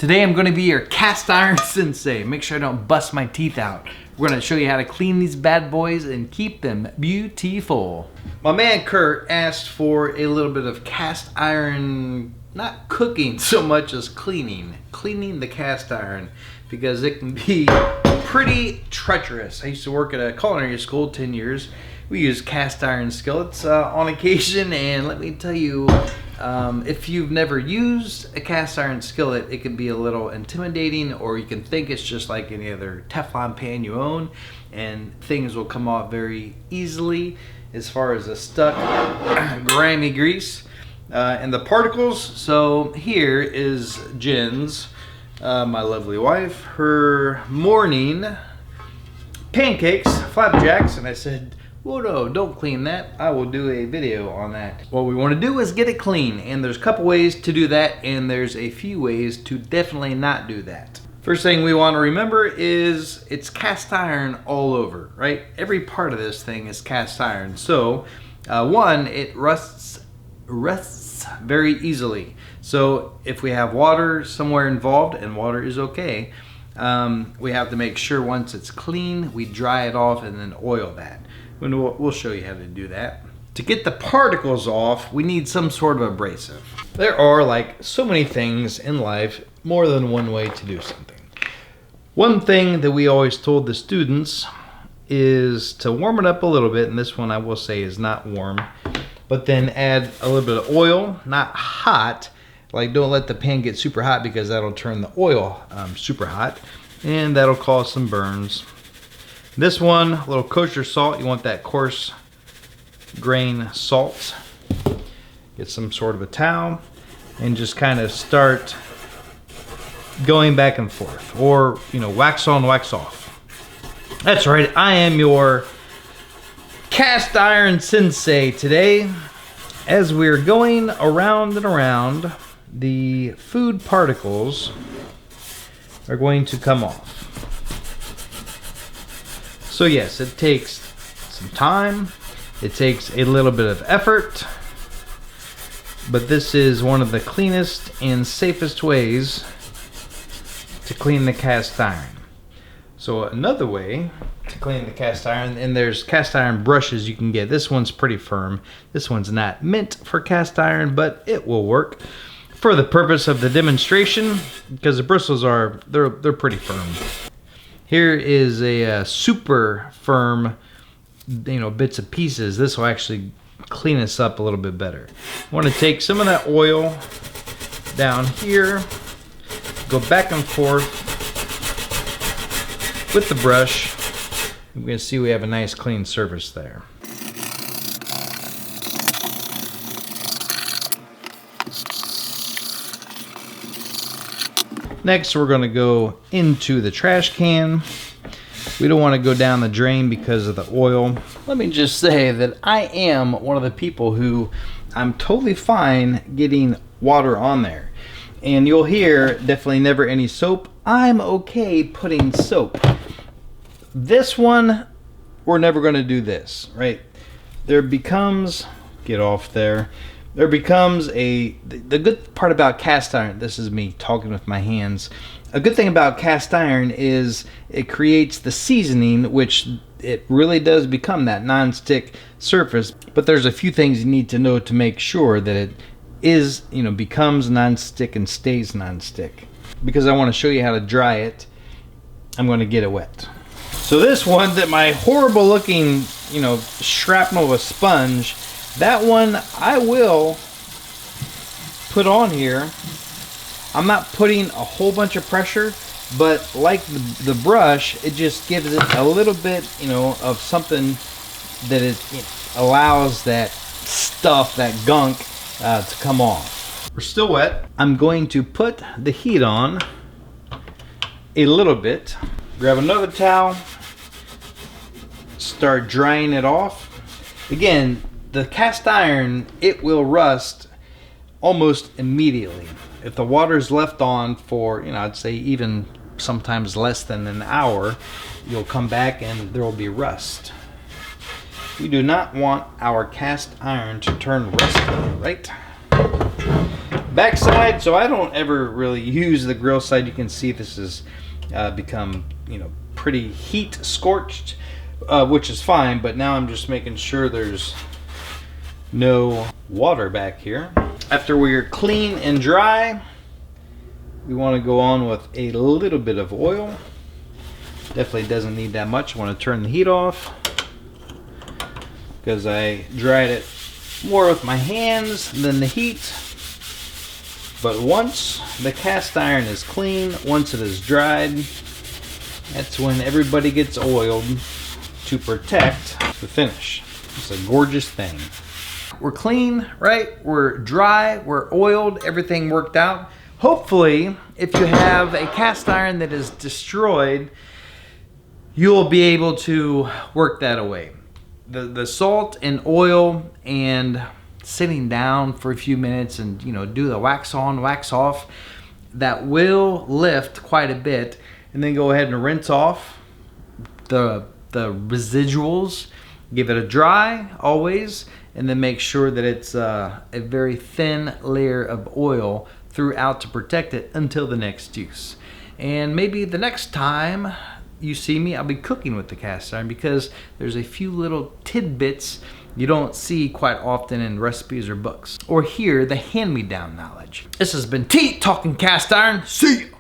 Today I'm going to be your cast iron sensei. Make sure I don't bust my teeth out. We're going to show you how to clean these bad boys and keep them beautiful. My man Kurt asked for a little bit of cast iron, not cooking so much as cleaning the cast iron, because it can be pretty treacherous. I used to work at a culinary school 10 years. We use cast iron skillets on occasion, and let me tell you, if you've never used a cast iron skillet, it can be a little intimidating, or you can think it's just like any other Teflon pan you own, and things will come off very easily as far as the stuck, grimy grease and the particles. So here is Jen's, my lovely wife, her morning pancakes, flapjacks, and I said, whoa, no, don't clean that. I will do a video on that. What we want to do is get it clean, and there's a couple ways to do that, and there's a few ways to definitely not do that. First thing we want to remember is it's cast iron all over, right? Every part of this thing is cast iron. So, one, it rusts very easily. So if we have water somewhere involved, and water is okay, we have to make sure once it's clean, we dry it off and then oil that. We'll show you how to do that. To get the particles off, we need some sort of abrasive. There are, like so many things in life, more than one way to do something. One thing that we always told the students is to warm it up a little bit, and this one I will say is not warm, but then add a little bit of oil, not hot. Like, don't let the pan get super hot, because that'll turn the oil super hot, and that'll cause some burns. This one, a little kosher salt. You want that coarse grain salt. Get some sort of a towel and just kind of start going back and forth, or wax on, wax off. That's right, I am your cast iron sensei today. As we're going around and around, the food particles are going to come off. So yes, it takes some time, it takes a little bit of effort, but this is one of the cleanest and safest ways to clean the cast iron. So another way to clean the cast iron, and there's cast iron brushes you can get. This one's pretty firm. This one's not meant for cast iron, but it will work for the purpose of the demonstration, because the bristles they're pretty firm. Here is a super firm, bits and pieces. This will actually clean us up a little bit better. I want to take some of that oil down here, go back and forth with the brush. We're going to see we have a nice clean surface there. Next, we're going to go into the trash can. We don't want to go down the drain because of the oil. Let me just say that I am one of the people who I'm totally fine getting water on there. And you'll hear definitely never any soap. I'm okay putting soap. This one, we're never going to do this, right? There becomes, get off there. There becomes the good part about cast iron, this is me talking with my hands. A good thing about cast iron is it creates the seasoning, which it really does become that non-stick surface. But there's a few things you need to know to make sure that it is, becomes non-stick and stays non-stick. Because I want to show you how to dry it, I'm going to get it wet. So this one, that my horrible looking, shrapnel of a sponge, that one I will put on here. I'm not putting a whole bunch of pressure, but like the brush, it just gives it a little bit, of something that it allows that stuff, that gunk, to come off. We're still wet. I'm going to put the heat on a little bit. Grab another towel, start drying it off. Again, the cast iron, it will rust almost immediately. If the water's left on for, I'd say even sometimes less than an hour, you'll come back and there will be rust. We do not want our cast iron to turn rusty, right? Backside, so I don't ever really use the grill side. You can see this has become, pretty heat scorched, which is fine, but now I'm just making sure there's no water back here. After we're clean and dry, we want to go on with a little bit of oil. Definitely doesn't need that much. I want to turn the heat off because I dried it more with my hands than the heat. But once the cast iron is clean, once it is dried, that's when everybody gets oiled to protect the finish. It's a gorgeous thing. We're clean, right? We're dry, we're oiled, everything worked out. Hopefully, if you have a cast iron that is destroyed, you'll be able to work that away. The salt and oil and sitting down for a few minutes and do the wax on, wax off, that will lift quite a bit. And then go ahead and rinse off the residuals. Give it a dry always, and then make sure that it's a very thin layer of oil throughout to protect it until the next use. And maybe the next time you see me, I'll be cooking with the cast iron, because there's a few little tidbits you don't see quite often in recipes or books, or hear the hand-me-down knowledge. This has been T talking cast iron. See ya!